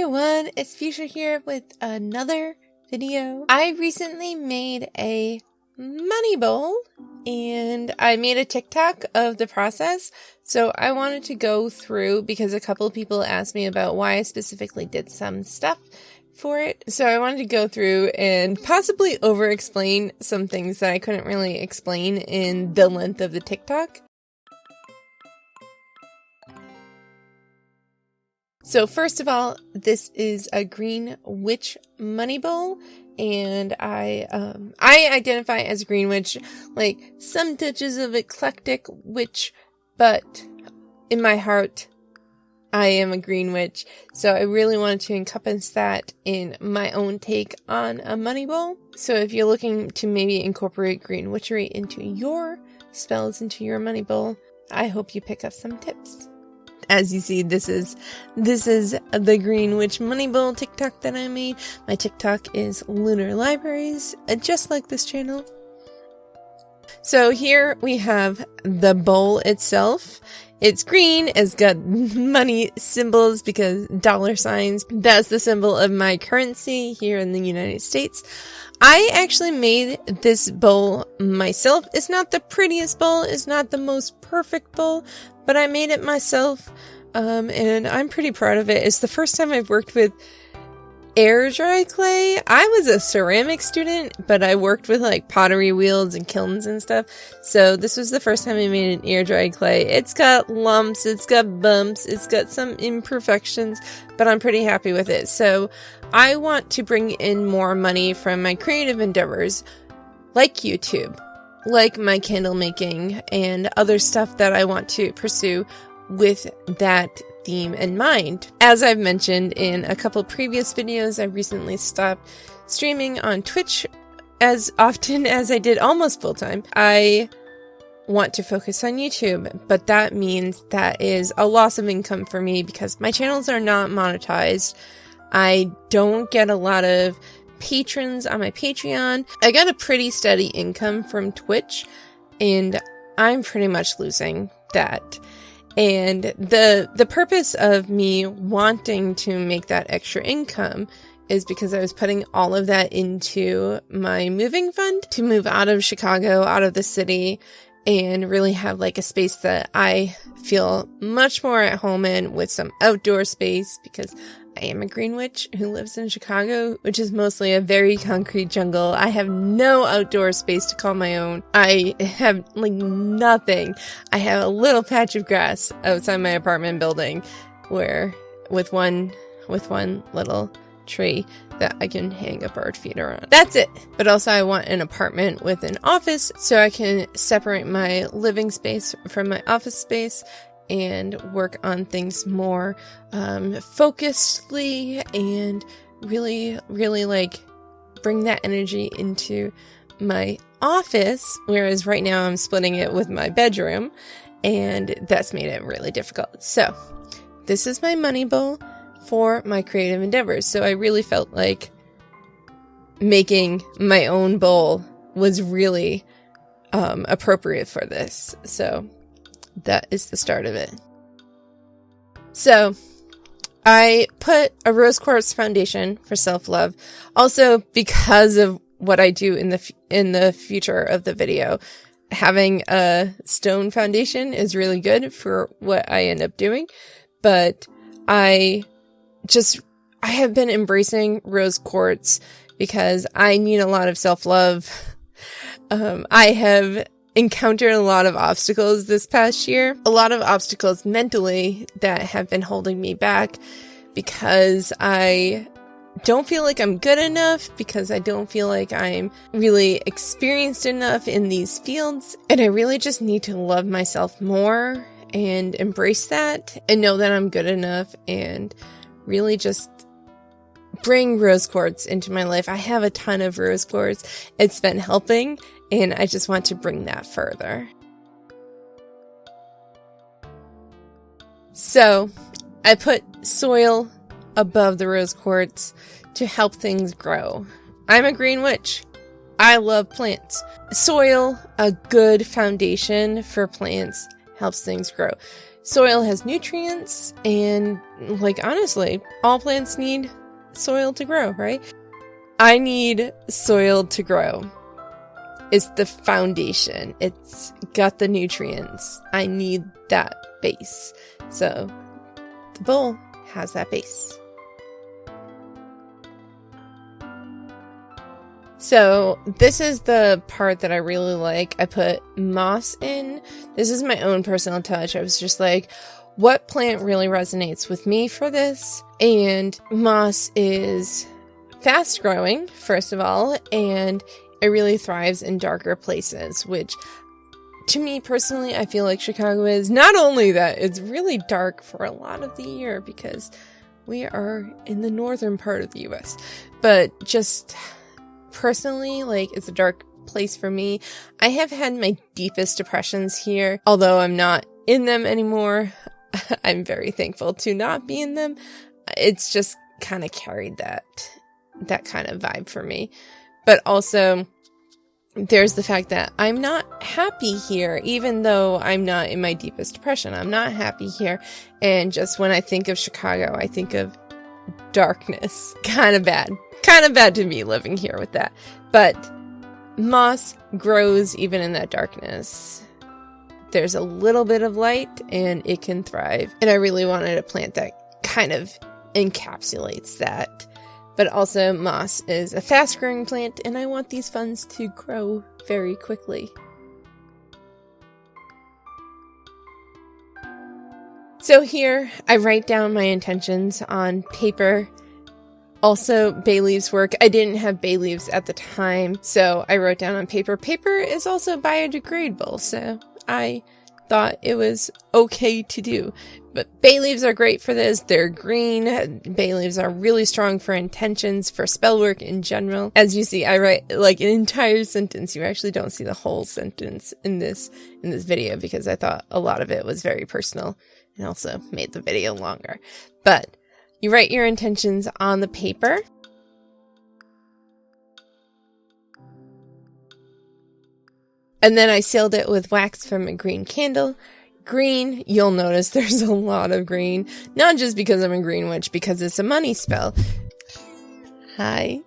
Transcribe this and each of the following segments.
everyone, it's Fuchsia here with another video. I recently made a money bowl and I made a TikTok of the process. So I wanted to go through because a couple of people asked me about why I specifically did some stuff for it. So I wanted to go through and possibly over explain some things that I couldn't really explain in the length of the TikTok. So first of all, this is a green witch money bowl, and I identify as a green witch, like some touches of eclectic witch, but in my heart, I am a green witch. So I really wanted to encompass that in my own take on a money bowl. So if you're looking to maybe incorporate green witchery into your spells, into your money bowl, I hope you pick up some tips. As you see, this is the Green Witch Money Bowl TikTok that I made. My TikTok is Lunar Libraries, just like this channel. So here we have the bowl itself. It's green, it's got money symbols because dollar signs. That's the symbol of my currency here in the United States. I actually made this bowl myself. It's not the prettiest bowl, it's not the most perfect bowl, but I made it myself, and I'm pretty proud of it. It's the first time I've worked with air dry clay. I was a ceramic student, but I worked with like pottery wheels and kilns and stuff. So this was the first time I made an air dry clay. It's got lumps, it's got bumps, it's got some imperfections, but I'm pretty happy with it. So I want to bring in more money from my creative endeavors, like YouTube, like my candle making and other stuff that I want to pursue with that theme in mind. As I've mentioned in a couple previous videos, I recently stopped streaming on Twitch as often as I did almost full time. I want to focus on YouTube, but that means that is a loss of income for me because my channels are not monetized. I don't get a lot of patrons on my Patreon. I got a pretty steady income from Twitch, and I'm pretty much losing that. And the purpose of me wanting to make that extra income is because I was putting all of that into my moving fund to move out of Chicago, out of the city, and really have like a space that I feel much more at home in, with some outdoor space, because I am a green witch who lives in Chicago, which is mostly a very concrete jungle. I have no outdoor space to call my own. I have like nothing. I have a little patch of grass outside my apartment building where with one little tree that I can hang a bird feeder on. That's it. But also I want an apartment with an office so I can separate my living space from my office space and work on things more focusedly and really like bring that energy into my office, whereas right now I'm splitting it with my bedroom, and that's made it really difficult. So this is my money bowl for my creative endeavors. So I really felt like making my own bowl was really appropriate for this. So that is the start of it. So I put a rose quartz foundation for self-love. Also, because of what I do in the future of the video, having a stone foundation is really good for what I end up doing. But I have been embracing rose quartz because I need a lot of self-love. I have encountered a lot of obstacles this past year, a lot of obstacles mentally that have been holding me back because I don't feel like I'm good enough, because I don't feel like I'm really experienced enough in these fields, and I really just need to love myself more and embrace that and know that I'm good enough and really just bring rose quartz into my life. I have a ton of rose quartz. It's been helping, and I just want to bring that further. So I put soil above the rose quartz to help things grow. I'm a green witch. I love plants. Soil, a good foundation for plants, helps things grow. Soil has nutrients, and like honestly, all plants need soil to grow, right? I need soil to grow. It's the foundation. It's got the nutrients. I need that base. So the bowl has that base. So this is the part that I really like. I put moss in. This is my own personal touch. I was just like, what plant really resonates with me for this? And moss is fast growing, first of all, and it really thrives in darker places, which to me personally, I feel like Chicago is. Not only that, it's really dark for a lot of the year because we are in the northern part of the US, but just personally, like, it's a dark place for me. I have had my deepest depressions here, although I'm not in them anymore. I'm very thankful to not be in them. It's just kind of carried that kind of vibe for me. But also, there's the fact that I'm not happy here, even though I'm not in my deepest depression. I'm not happy here. And just when I think of Chicago, I think of darkness. Kind of bad. Kind of bad to be living here with that. But moss grows even in that darkness. There's a little bit of light and it can thrive. And I really wanted a plant that kind of encapsulates that. But also moss is a fast growing plant and I want these funds to grow very quickly. So here I write down my intentions on paper. Also, bay leaves work. I didn't have bay leaves at the time, so I wrote down on paper. Paper is also biodegradable, so I thought it was okay to do. But bay leaves are great for this. They're green. Bay leaves are really strong for intentions, for spell work in general. As you see, I write like an entire sentence. You actually don't see the whole sentence in this video because I thought a lot of it was very personal and also made the video longer. But you write your intentions on the paper. And then I sealed it with wax from a green candle. Green, you'll notice there's a lot of green. Not just because I'm a green witch, because it's a money spell. Hi.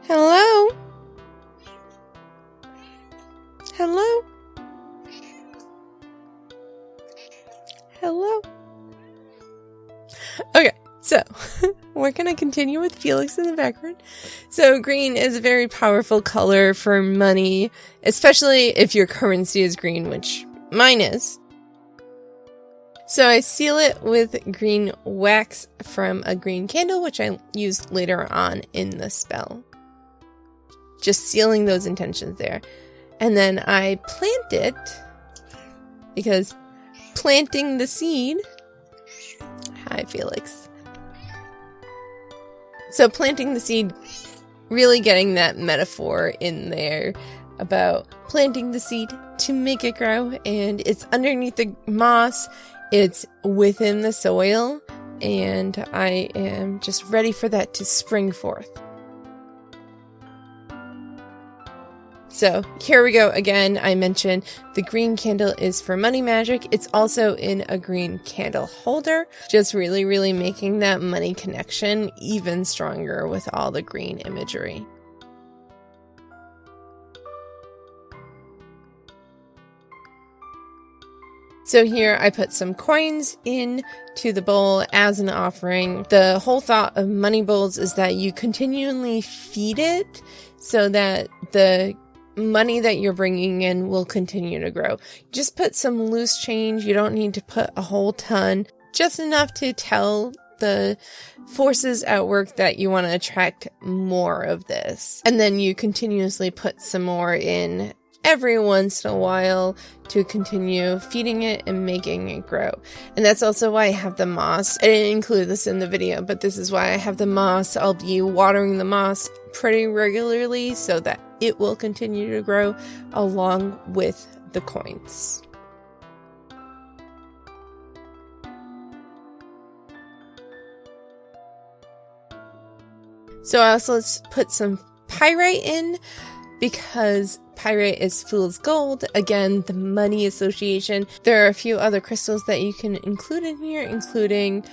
Hello? Hello? Hello? Okay, so we're going to continue with Felix in the background. So green is a very powerful color for money, especially if your currency is green, which mine is. So I seal it with green wax from a green candle, which I used later on in the spell. Just sealing those intentions there. And then I plant it, because planting the seed... Hi, Felix. So planting the seed, really getting that metaphor in there about planting the seed to make it grow. And it's underneath the moss, it's within the soil, and I am just ready for that to spring forth. So here we go again. I mentioned the green candle is for money magic. It's also in a green candle holder, just really making that money connection even stronger with all the green imagery. So here I put some coins into the bowl as an offering. The whole thought of money bowls is that you continually feed it so that the money that you're bringing in will continue to grow. Just put some loose change. You don't need to put a whole ton, just enough to tell the forces at work that you want to attract more of this. And then you continuously put some more in every once in a while to continue feeding it and making it grow. And that's also why I have the moss. I didn't include this in the video, but this is why I have the moss. I'll be watering the moss pretty regularly so that it will continue to grow along with the coins. So I also put some pyrite in, because Pyrite is fool's gold. Again, the money association. There are a few other crystals that you can include in here, including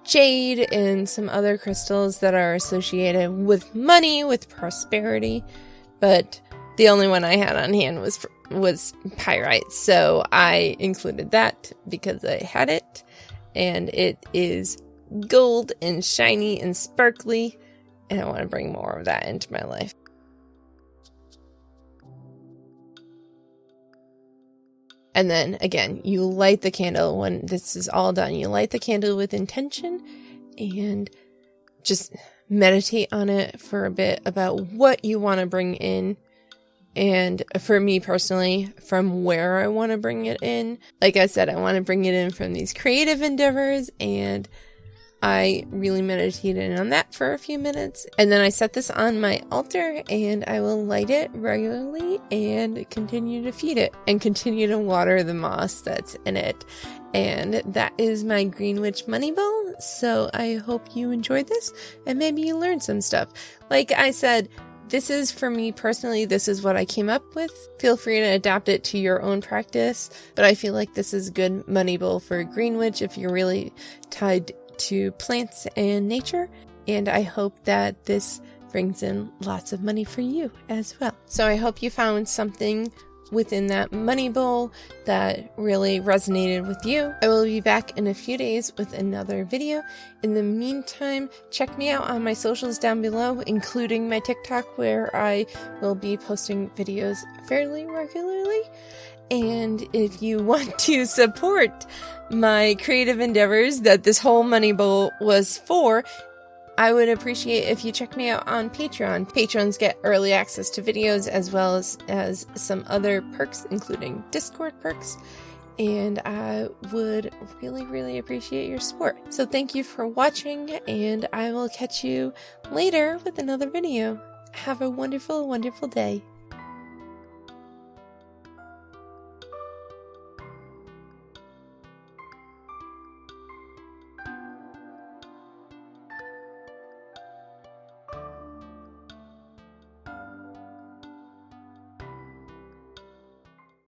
jade and some other crystals that are associated with money, with prosperity. But the only one I had on hand was pyrite, so I included that because I had it, and it is gold and shiny and sparkly, and I want to bring more of that into my life. And then again, you light the candle when this is all done. You light the candle with intention and just meditate on it for a bit about what you want to bring in. And for me personally, from where I want to bring it in. Like I said, I want to bring it in from these creative endeavors, and I really meditated on that for a few minutes. And then I set this on my altar, and I will light it regularly and continue to feed it and continue to water the moss that's in it. And that is my Green Witch Money Bowl. So I hope you enjoyed this and maybe you learned some stuff. Like I said, this is for me personally, this is what I came up with. Feel free to adapt it to your own practice, but I feel like this is a good money bowl for Green Witch if you're really tied to plants and nature, and I hope that this brings in lots of money for you as well. So I hope you found something within that money bowl that really resonated with you. I will be back in a few days with another video. In the meantime, check me out on my socials down below, including my TikTok, where I will be posting videos fairly regularly. And if you want to support my creative endeavors that this whole money bowl was for, I would appreciate if you check me out on Patreon. Patrons get early access to videos as well as some other perks, including Discord perks. And I would really, really appreciate your support. So thank you for watching, and I will catch you later with another video. Have a wonderful, wonderful day.